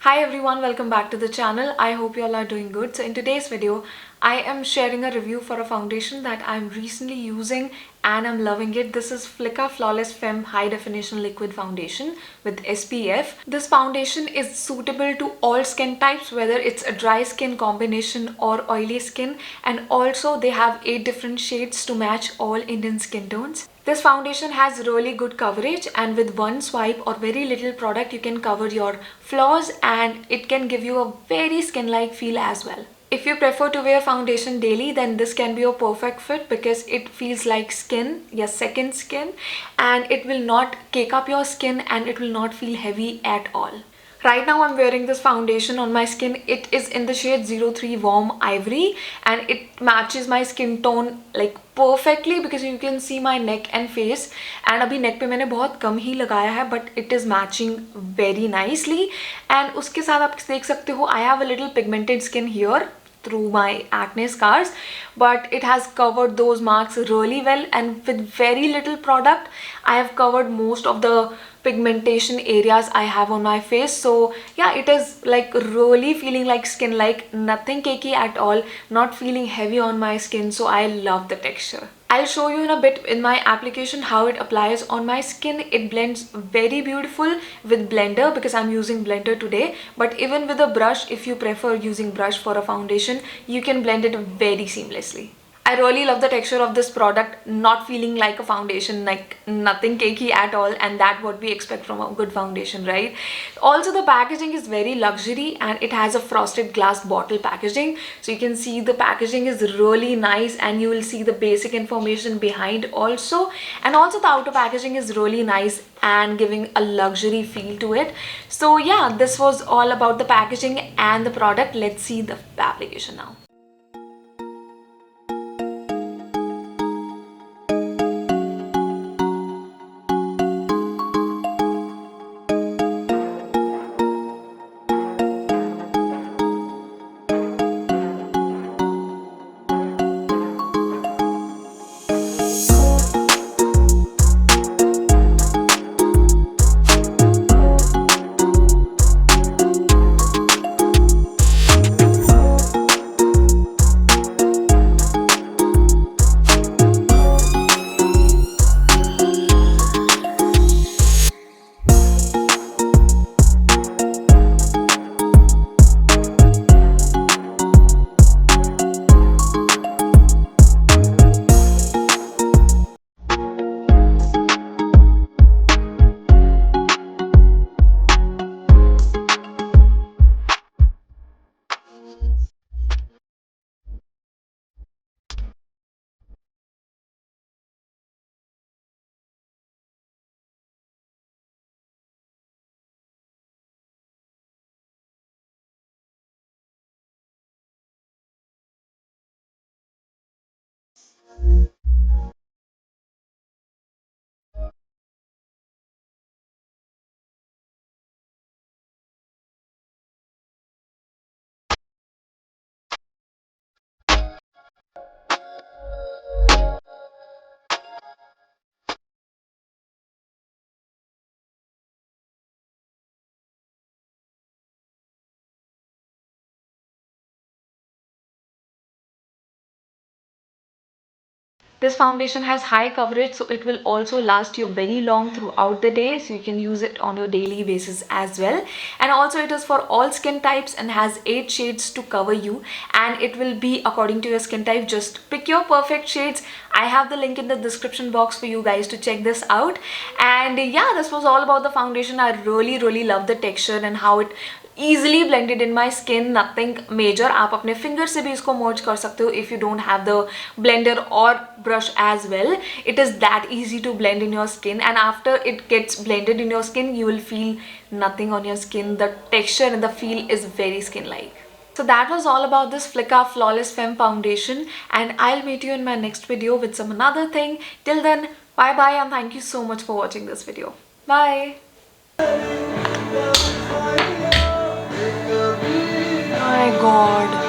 Hi everyone, welcome back to the channel. I hope you all are doing good. So in today's video, I am sharing a review for a foundation that I'm recently using and I'm loving it. This is Flicka Flawless Femme High Definition Liquid Foundation with SPF. This foundation is suitable to all skin types, whether it's a dry skin combination or oily skin, and also they have 8 different shades to match all Indian skin tones. This foundation has really good coverage, and with one swipe or very little product you can cover your flaws and it can give you a very skin-like feel as well. If you prefer to wear foundation daily, then this can be a perfect fit because it feels like skin, your second skin, and it will not cake up your skin and it will not feel heavy at all. Right now I'm wearing this foundation on my skin. It is in the shade 03 Warm Ivory and it matches my skin tone like perfectly because you can see my neck and face, and अभी neck पे मैंने बहुत कम ही लगाया है but it is matching very nicely. And उसके साथ आप देख सकते हो I have a little pigmented skin here through my acne scars, but it has covered those marks really well, and with very little product I have covered most of the pigmentation areas I have on my face. So yeah, it is like really feeling like skin, like nothing cakey at all, not feeling heavy on my skin. So I love the texture. I'll show you in a bit in my application how it applies on my skin. It blends very beautiful with blender because I'm using blender today, but even with a brush, if you prefer using brush for a foundation, you can blend it very seamlessly. I really love the texture of this product, not feeling like a foundation, like nothing cakey at all, and that's what we expect from a good foundation, right? Also, the packaging is very luxury and it has a frosted glass bottle packaging. So you can see the packaging is really nice and you will see the basic information behind also. And also the outer packaging is really nice and giving a luxury feel to it. So yeah, this was all about the packaging and the product. Let's see the application now. This foundation has high coverage, so it will also last you very long throughout the day, so you can use it on your daily basis as well. And also it is for all skin types and has 8 shades to cover you, and it will be according to your skin type. Just pick your perfect shades. I have the link in the description box for you guys to check this out. And yeah, this was all about the foundation. I really love the texture and how it easily blended in my skin. Nothing major. आप अपने finger से भी इसको merge कर सकते हो if you don't have the blender or brush as well. It is that easy to blend in your skin, and after it gets blended in your skin, you will feel nothing on your skin. The texture and the feel is very skin-like. So that was all about this Flicka Flawless Femme Foundation, and I'll meet you in my next video with some another thing. Till then, bye bye, and thank you so much for watching this video. Bye. My God.